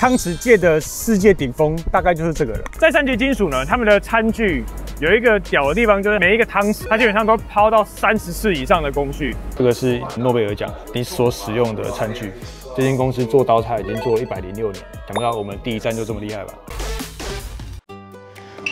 汤匙界的世界顶峰大概就是这个了。在三级金属呢，他们的餐具有一个屌的地方，就是每一个汤匙，它基本上都抛到30次以上的工序。这个是诺贝尔奖你所使用的餐具。这间公司做刀叉已经做了106年，想不到我们第一站就这么厉害吧？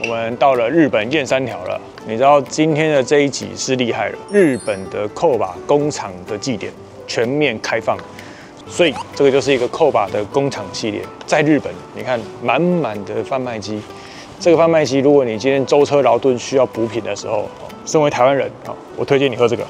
我们到了日本燕三条了，你知道今天的这一集是厉害了，日本的扣把工厂的祭典全面开放。 所以这个就是一个扣把的工厂系列，在日本，你看满满的贩卖机。这个贩卖机，如果你今天舟车劳顿需要补品的时候，身为台湾人啊，我推荐你喝这个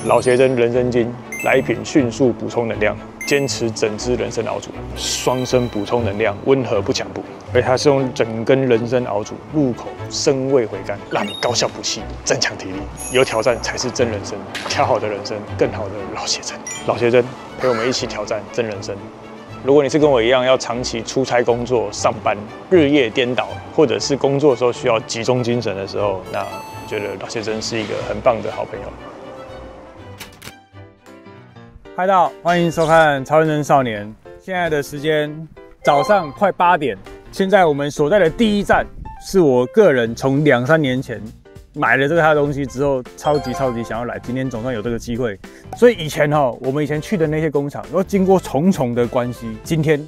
老邪珍人参精，来一瓶迅速补充能量，坚持整支人参熬煮，双生补充能量，温和不强补。而且它是用整根人参熬煮，入口生味回甘，让你高效补气，增强体力。有挑战才是真人参，挑好的人参，更好的老邪珍。老邪珍。 陪我们一起挑战真人生。如果你是跟我一样要长期出差工作、上班、日夜颠倒，或者是工作的时候需要集中精神的时候，那我觉得老邪珍是一个很棒的好朋友。嗨，大家好，欢迎收看《超认真少年》。现在的时间早上快8点，现在我们所在的第一站是我个人从2、3年前。 买了这个他的东西之后，超级想要来。今天总算有这个机会，所以以前我们以前去的那些工厂，都经过重重的关系。今天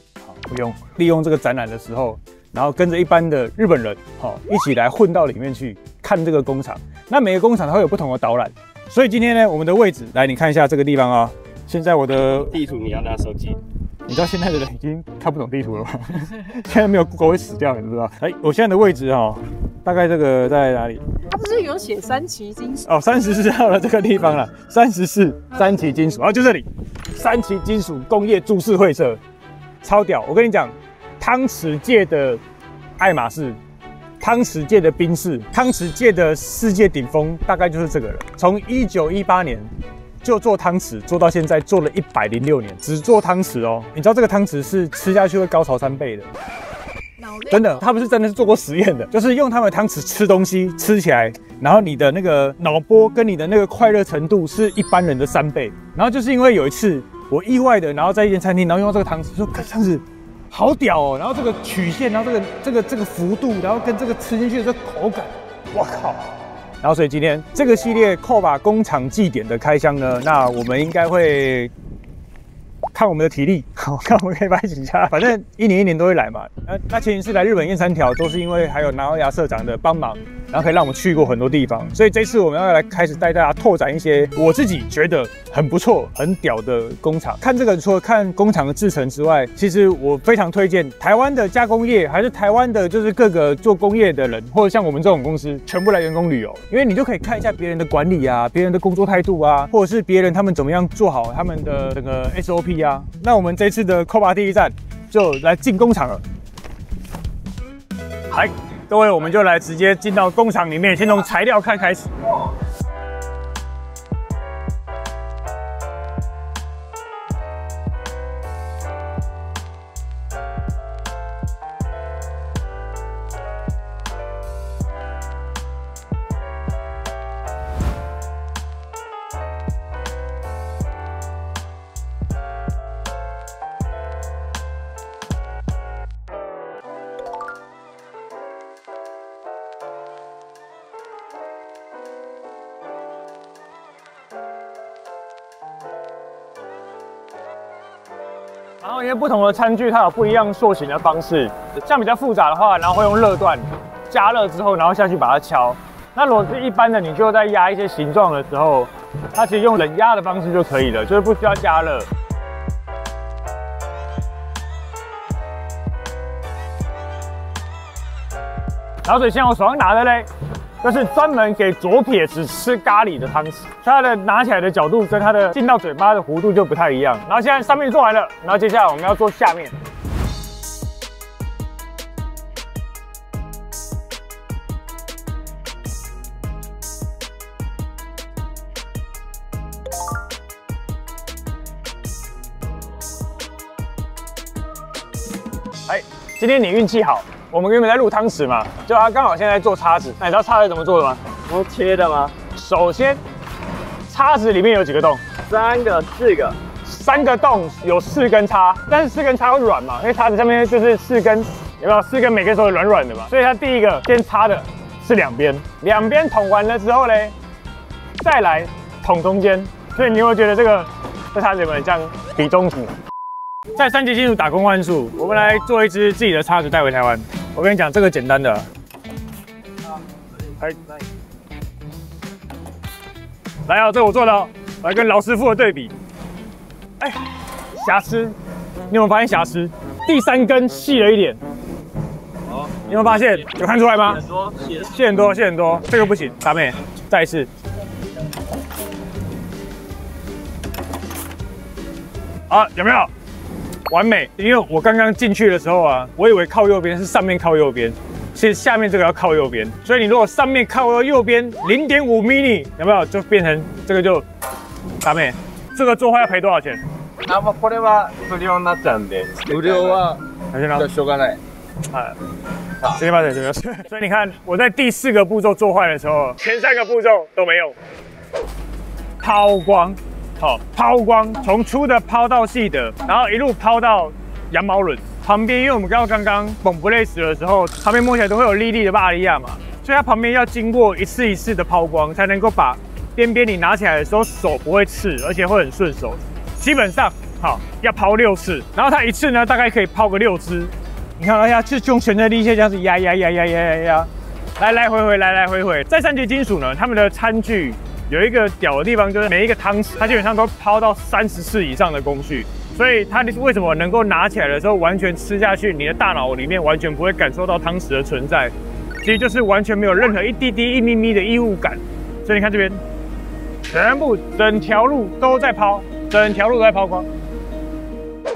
不用利用这个展览的时候，然后跟着一般的日本人一起来混到里面去看这个工厂。那每个工厂它会有不同的导览，所以今天呢，我们的位置来，你看一下这个地方啊。现在我的地图你要拿手机。 你知道现在的人已经看不懂地图了吗？现在没有 Google 会死掉，你知道？哎，我现在的位置大概这个在哪里？它不是有写三旗金属哦，34到了这个地方了，34三旗金属，然后就这里，三旗金属工业株式会社，超屌！我跟你讲，汤匙界的爱马仕，汤匙界的宾士，汤匙界的世界顶峰大概就是这个了。从1918年。 就做汤匙，做到现在做了106年，只做汤匙哦。你知道这个汤匙是吃下去会高潮3倍的，真的，他们是真的是做过实验的，就是用他们的汤匙吃东西，吃起来，然后你的那个脑波跟你的那个快乐程度是一般人的3倍。然后就是因为有一次我意外的，然后在一间餐厅，然后用到这个汤匙，说汤匙好屌哦，然后这个曲线，然后这个幅度，然后跟这个吃进去的这个口感，我靠！ 然后，所以今天这个系列扣把工厂祭典的开箱呢，那我们应该会看我们的体力，看我们可以拍几家。反正一年都会来嘛。那前一次来日本燕三条，都是因为还有南欧牙社长的帮忙，然后可以让我们去过很多地方。所以这次我们要来开始带大家拓展一些我自己觉得很不错、很屌的工厂。看这个除了看工厂的制程之外，其实我非常推荐台湾的加工业，还是台湾的就是各个做工业的人，或者像我们这种公司，全部来员工旅游，因为你就可以看一下别人的管理啊，别人的工作态度啊，或者是别人他们怎么样做好他们的整个 SOP 啊。那我们这次的扣把第一站就来进工厂了。来，各位，我们就来直接进到工厂里面，先从材料看开始。 然后因为不同的餐具，它有不一样塑形的方式。像比较复杂的话，然后会用热锻加热之后，然后下去把它敲。那如果是一般的，你就在压一些形状的时候，它其实用冷压的方式就可以了，就是不需要加热。然后所以现在我手上拿的嘞，就是专门给左撇子吃咖喱的汤匙，它的拿起来的角度跟它的进到嘴巴的弧度就不太一样。然后现在上面做完了，然后接下来我们要做下面。哎，今天你运气好。 我们原本在录汤匙嘛，就他刚好现在做叉子。那你知道叉子怎么做的吗？用切的吗？首先，叉子里面有几个洞？ 3个、4个。3个洞有4根叉，但是4根叉会软嘛，因为叉子上面就是4根，有没有4根每根都软软的嘛？所以它第一个先插的是2边，2边捅完了之后嘞，再来捅中间。所以你会觉得这叉子有没有像比中指？在3级金属打工换术，我们来做一支自己的叉子带回台湾。我跟你讲，这个简单的。来啊，这我做的哦，我来跟老师傅的对比。哎，瑕疵，你有没有发现瑕疵？第3根细了一点。哦，你有没有发现？有看出来吗？细很多，细很多。这个不行，达妹，再一次。啊，有没有？完美。因为我刚刚进去的时候啊，我以为靠右边是上面靠右边。其实下面这个要靠右边，所以你如果上面靠到右边0.5 mm， 有没有就变成这个就ダメ。这个做坏要赔多少钱？これは不良になっちゃうんで、不良はしょうがない。这边这边。所以你看我在第4个步骤做坏的时候，前3个步骤都没用。抛光，好，抛光，从粗的抛到细的，然后一路抛到羊毛轮。旁边，因为我们刚刚崩不累死的时候，旁边摸起来都会有粒粒的巴利亚嘛，所以它旁边要经过一次一次的抛光，才能够把边边你拿起来的时候手不会刺，而且会很顺手。基本上好要抛6次，然后它一次呢大概可以抛个6支。你看，哎呀，就用全身力气这样子压，来来回回。在3级金属呢，他们的餐具有一个屌的地方，就是每一个汤匙它基本上都抛到30次以上的工序。所以它为什么能够拿起来的时候完全吃下去，你的大脑里面完全不会感受到汤匙的存在，其实就是完全没有任何一滴滴、1咪咪的异物感。所以你看这边，全部整条路都在抛，整条路都在抛光。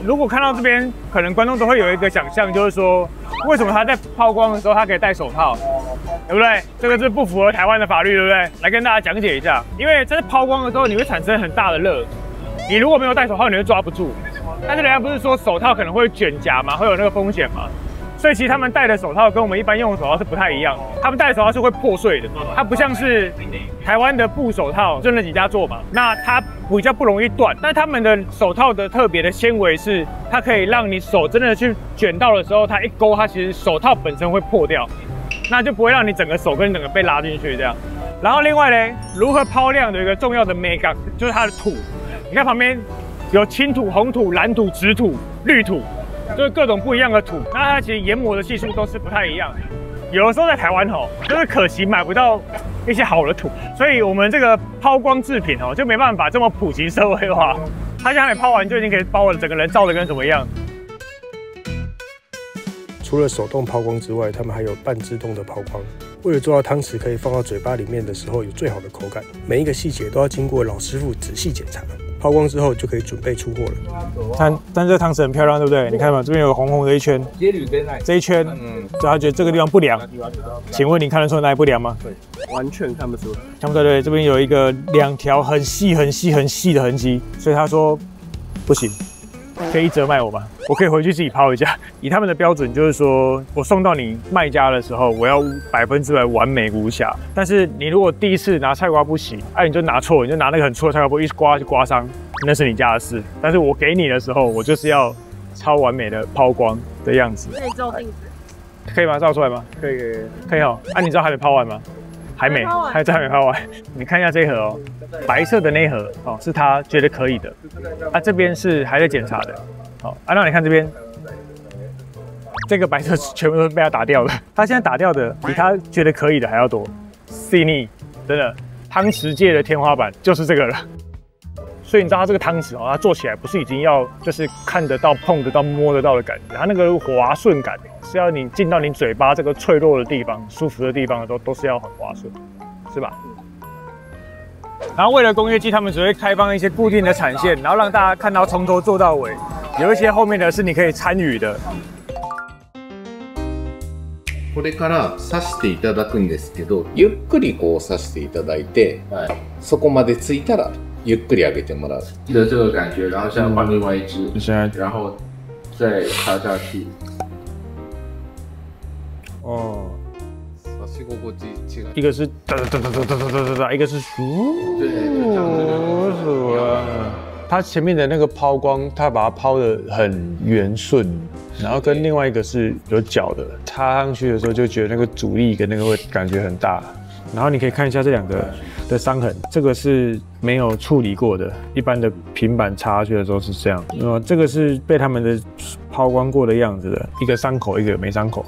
如果看到这边，可能观众都会有一个想象，就是说，为什么他在抛光的时候他可以戴手套，对不对？这个是不符合台湾的法律，对不对？来跟大家讲解一下，因为在抛光的时候，你会产生很大的热，你如果没有戴手套，你会抓不住。但是人家不是说手套可能会卷夹嘛，会有那个风险嘛？所以其实他们戴的手套跟我们一般用的手套是不太一样的，他们戴的手套是会破碎的，它不像是台湾的布手套，就那几家做嘛，那它比较不容易断。但他们的手套的特别的纤维是，它可以让你手真的去卷到的时候，它一勾，它其实手套本身会破掉，那就不会让你整个手跟整个被拉进去这样。然后另外呢，如何抛亮的一个重要的美感就是它的土，你看旁边有青土、红土、蓝土、紫土、绿土。就是各种不一样的土，那它其实研磨的技术都是不太一样的。有的时候在台湾就是可惜买不到一些好的土，所以我们这个抛光制品就没办法这么普及社会化。它现在还没抛完就已经可以把我整个人照得跟什么样。除了手动抛光之外，他们还有半自动的抛光。为了做到汤匙可以放到嘴巴里面的时候有最好的口感，每一个细节都要经过老师傅仔细检查。抛光之后就可以准备出货了。但这个汤匙很漂亮，对不对？你看嘛，这边有个红红的一圈，这一圈，所以他觉得这个地方不良。请问你看得出哪里不良吗？对，完全看不出来。看不出来，对，这边有一个2条很细的痕迹，所以他说不行。可以折卖我吗？我可以回去自己抛一下。以他们的标准，就是说我送到你卖家的时候，我要100%完美无瑕。但是你如果第一次拿菜瓜布洗，你就拿错，你就拿那个很粗的菜瓜布一刮就刮伤，那是你家的事。但是我给你的时候，我就是要超完美的抛光的样子。可以照镜子，可以吗？照出来吗？可以，可以哦。你知道还没抛完吗？还没，还没抛完。你看一下这一盒白色的那一盒是他觉得可以的。这边是还在检查的。那你看这边，这个白色全部都是被他打掉的。他现在打掉的比他觉得可以的还要多。细腻，真的，汤匙界的天花板就是这个了。所以你知道它这个汤匙它做起来不是已经要就是看得到、碰得到、摸得到的感觉，它那个滑顺感是要你进到你嘴巴这个脆弱的地方、舒服的地方都是要很滑顺，是吧？然后为了工业季，他们只会开放一些固定的产线，然后让大家看到从头做到尾。有一些后面的是你可以参与的。これから刺していただくんですけど、ゆっくりこう刺していただいて、そこまでついたらゆっくり上げてもらう。记得这个感觉，然后现在换另外一只，然后再插下去。刺し心地違う。一个是哒哒哒哒哒哒哒哒，一个是舒服啊。它前面的那个抛光，它把它抛得很圆顺，然后跟另外一个是有角的，插上去的时候就觉得那个阻力跟那个会感觉很大。然后你可以看一下这两个的伤痕，这个是没有处理过的，一般的平板插下去的时候是这样，这个是被他们的抛光过的样子的，一个伤口，一个没伤口。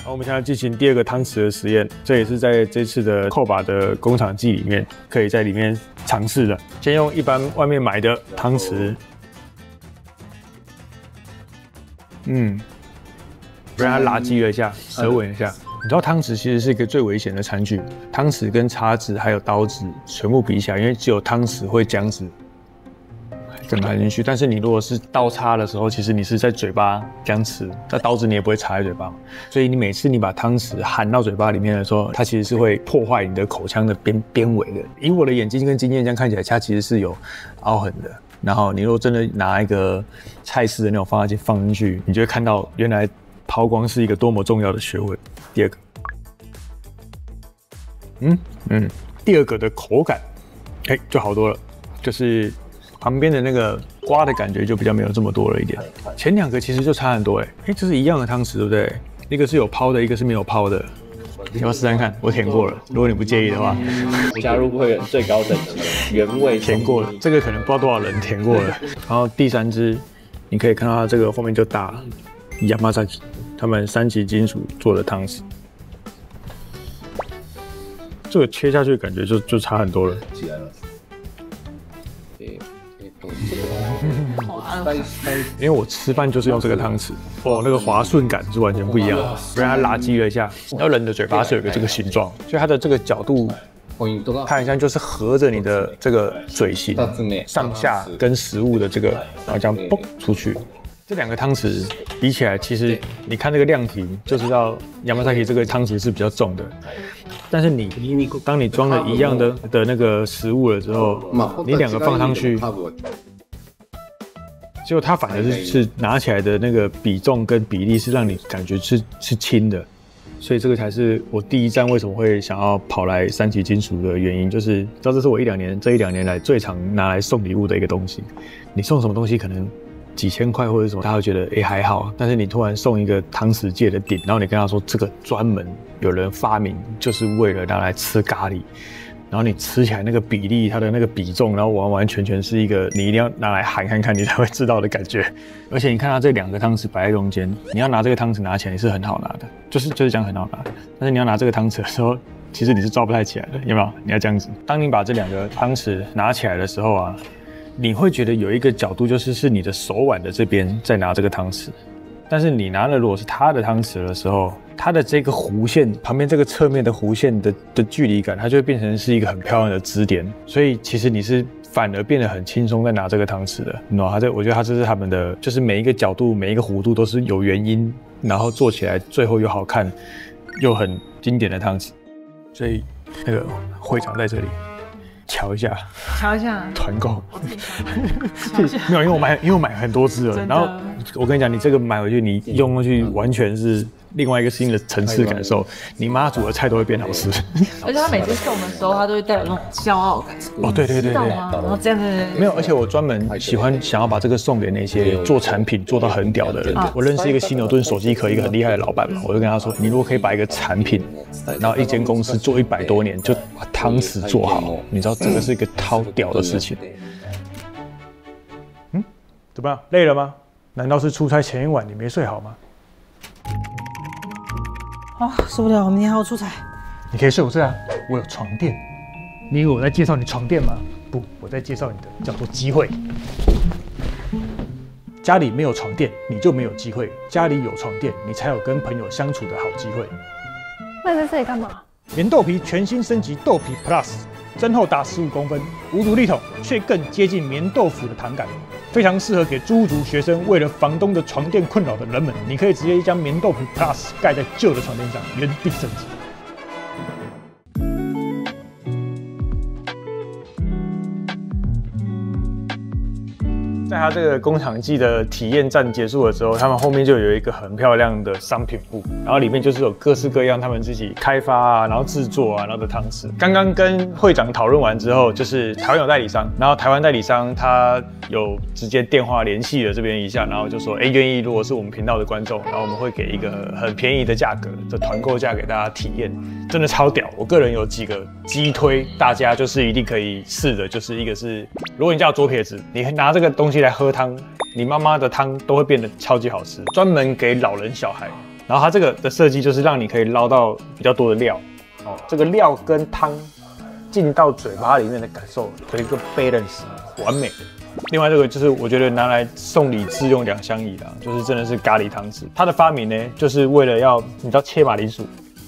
好，我们现在进行第二个汤匙的实验，这也是在这次的扣把的工厂季里面可以在里面尝试的。先用一般外面买的汤匙，让它拉击了一下，舌吻一下。你知道汤匙其实是一个最危险的餐具，汤匙跟叉子还有刀子全部比起来，因为只有汤匙会将子整含进去，但是你如果是刀叉的时候，其实你是在嘴巴将吃，那刀子你也不会插在嘴巴，所以你每次你把汤匙含到嘴巴里面的时候，它其实是会破坏你的口腔的边围的。以我的眼睛跟经验这样看起来，它其实是有凹痕的。然后你如果真的拿一个菜式的那种放大镜放进去，你就会看到原来抛光是一个多么重要的学问。第二个，第二个的口感，就好多了，就是旁边的那个刮的感觉就比较没有这么多了一点。前两个其实就差很多这是一样的汤匙对不对？一个是有抛的，一个是没有抛的。你要试试看，我舔过了，如果你不介意的话。加入会员最高等级原味舔过了，这个可能不知道多少人舔过了。然后第三支，你可以看到它这个后面就大了，Yamazaki 他们三崎金属做的汤匙，这个切下去感觉就差很多了。起来了。因为我吃饭就是用这个汤匙，那个滑顺感是完全不一样的。让它拉击了一下，然后人的嘴巴是有个这个形状，所以它的这个角度，看一下就是合着你的这个嘴型上下跟食物的这个，然后这样嘣出去。这两个汤匙比起来，其实你看这个量体就知道 Yamazaki 这个汤匙是比较重的。但是当你装了一样的那个食物了之后，你两个放上去，结果它反而是拿起来的那个比重跟比例是让你感觉是轻的，所以这个才是我第一站为什么会想要跑来三崎金属的原因，就是知道这是我这一两年来最常拿来送礼物的一个东西。你送什么东西可能几千块或者什么，他会觉得还好，但是你突然送一个汤匙界的鼎，然后你跟他说这个专门有人发明就是为了拿来吃咖喱。然后你吃起来那个比例，它的那个比重，然后完完全全是一个你一定要拿来含看看，你才会知道的感觉。而且你看它这两个汤匙摆在中间，你要拿这个汤匙拿起来，你是很好拿的，就是这样很好拿。但是你要拿这个汤匙的时候，其实你是抓不太起来的，有没有？你要这样子。当你把这两个汤匙拿起来的时候啊，你会觉得有一个角度是你的手腕的这边在拿这个汤匙。但是你拿了如果是它的汤匙的时候，它的这个弧线旁边这个侧面的弧线的距离感，它就会变成是一个很漂亮的支点，所以其实你是反而变得很轻松在拿这个汤匙的。你知道我觉得它这是他们的，就是每一个角度每一个弧度都是有原因，然后做起来最后又好看又很经典的汤匙。所以那个会长在这里瞧一下团购，没有，因为我买很多支了，然后我跟你讲，你这个买回去，你用上去完全是另外一个新的层次感受，你妈煮的菜都会变好吃。而且他每次送的时候，他都会带有那种骄傲感。对，知道吗？然后这样子没有，而且我专门想要把这个送给那些做产品做到很屌的人。我认识一个犀牛盾手机壳一个很厉害的老板嘛，我就跟他说，你如果可以把一个产品，然后一间公司做100多年，就把汤匙做好，你知道这个是一个超屌的事情。怎么样？累了吗？难道是出差前一晚你没睡好吗？受不了，我明天还要出差。你可以睡我这啊，我有床垫。你以为我在介绍你床垫吗？不，我在介绍你的叫做机会。家里没有床垫，你就没有机会；家里有床垫，你才有跟朋友相处的好机会。那在这里干嘛？棉豆皮全新升级豆皮 Plus， 增厚达15公分，无独立筒却更接近棉豆腐的弹感，非常适合给租屋族学生为了房东的床垫困扰的人们。你可以直接将棉豆皮 Plus 盖在旧的床垫上，原地升级。在它这个工厂季的体验站结束了之后，他们后面就有一个很漂亮的商品部，然后里面就是有各式各样他们自己开发啊，然后制作啊，然后的汤匙。刚刚跟会长讨论完之后，就是台湾有代理商，然后台湾代理商他有直接电话联系了这边一下，然后就说，愿意如果是我们频道的观众，然后我们会给一个很便宜的价格的团购价给大家体验，真的超屌。我个人有几个激推，大家就是一定可以试的，就是一个是，如果你家有左撇子，你拿这个东西来喝汤，你妈妈的汤都会变得超级好吃，专门给老人小孩。然后它这个的设计就是让你可以捞到比较多的料，这个料跟汤进到嘴巴里面的感受有一个 balance 完美的。另外这个就是我觉得拿来送礼自用2相宜啦，就是真的是咖喱汤匙。它的发明呢，就是为了要你知道切马铃薯。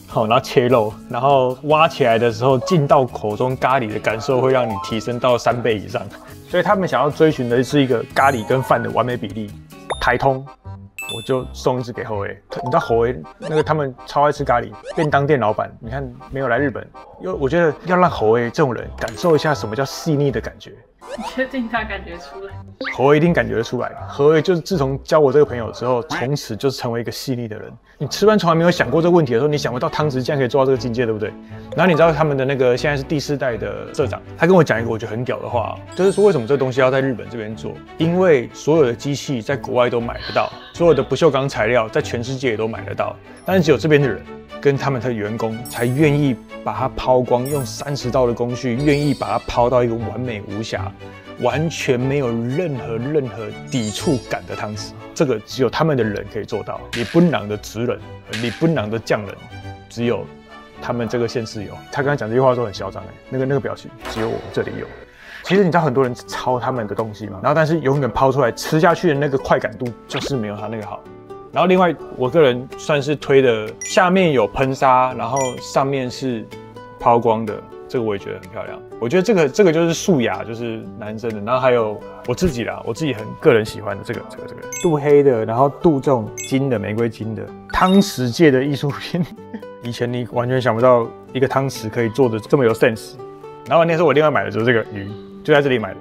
好，然后切肉，然后挖起来的时候进到口中咖喱的感受会让你提升到3倍以上，所以他们想要追寻的是一个咖喱跟饭的完美比例。台通，我就送一只给侯 A。你知道侯 A 那个他们超爱吃咖喱，便当店老板，你看没有来日本，我觉得要让侯 A 这种人感受一下什么叫细腻的感觉。你确定他感觉出来？侯 A 一定感觉得出来。侯 A 就是自从交我这个朋友之后，从此就是成为一个细腻的人。你吃饭从来没有想过这个问题的时候，你想不到汤匙竟然可以做到这个境界，对不对？然后你知道他们的那个现在是第4代的社长，他跟我讲一个我觉得很屌的话，就是说为什么这个东西要在日本这边做？因为所有的机器在国外都买得到，所有的不锈钢材料在全世界也都买得到，但是只有这边的人跟他们的员工才愿意把它抛光，用30道的工序，愿意把它抛到一个完美无瑕、完全没有任何抵触感的汤匙。这个只有他们的人可以做到，日本人的职人，日本人的匠人，只有他们这个县市有。他刚刚讲这句话的时候很嚣张那个表情只有我这里有。其实你知道很多人抄他们的东西嘛，然后但是永远抛出来吃下去的那个快感度就是没有他那个好。然后另外我个人算是推的，下面有喷砂，然后上面是抛光的，这个我也觉得很漂亮。我觉得这个就是素雅，就是男生的。然后还有我自己啦，我自己很个人喜欢的这个镀黑的，然后镀这种金的玫瑰金的汤匙界的艺术品。以前你完全想不到一个汤匙可以做的这么有 sense。然后那时候我另外买的就是这个鱼，就在这里买的。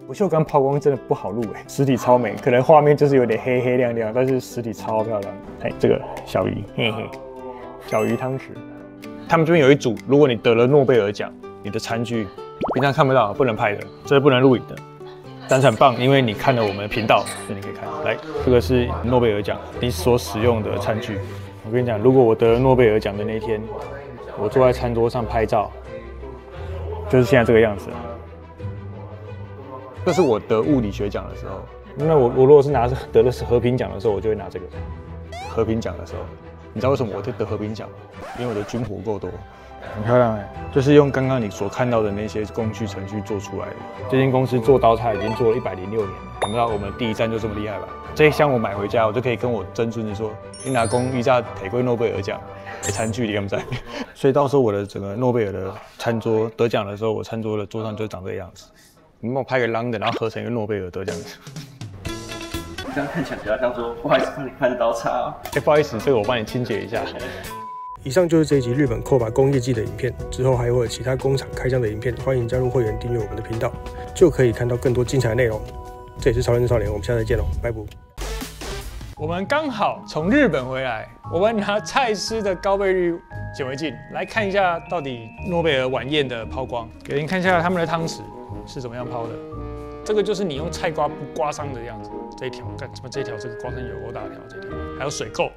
不锈钢抛光真的不好录实体超美，可能画面就是有点黑黑亮亮，但是实体超漂亮。这个小鱼，嘿嘿，小鱼汤匙。他们这边有一组，如果你得了诺贝尔奖，你的餐具平常看不到，不能拍的，这是不能录影的，但是很棒，因为你看了我们的频道，所以你可以看。来，这个是诺贝尔奖你所使用的餐具。我跟你讲，如果我得了诺贝尔奖的那天，我坐在餐桌上拍照，就是现在这个样子。这是我得物理学奖的时候，那我如果是得的是和平奖的时候，我就会拿这个。和平奖的时候，你知道为什么我会得和平奖吗？因为我的军火够多，很漂亮就是用刚刚你所看到的那些工序程序做出来的。这间公司做刀叉已经做了106年了，想不到我们第一站就这么厉害吧？这一箱我买回家，我就可以跟我曾孙子说，你拿公一下提过诺贝尔奖的餐具，你敢不在？所以到时候我的整个诺贝尔的餐桌得奖的时候，我餐桌的桌上就长这个样子。你帮我拍个浪的，然后合成一个诺贝尔得奖的。这样看起来比较像说，不好意思，帮你换刀叉。不好意思，这个我帮你清洁一下。以上就是这一集日本扣把工业季的影片，之后还会有其他工厂开箱的影片，欢迎加入会员订阅我们的频道，就可以看到更多精彩的内容。这里是超人少年，我们下次再见喽，拜拜。我们刚好从日本回来，我们拿蔡司的高倍率显微镜来看一下，到底诺贝尔晚宴的抛光，给您看一下他们的汤匙是怎么样抛的。这个就是你用菜瓜布刮伤的样子，这一条，干什么？这一条这个刮伤有多大条？这条还有水垢。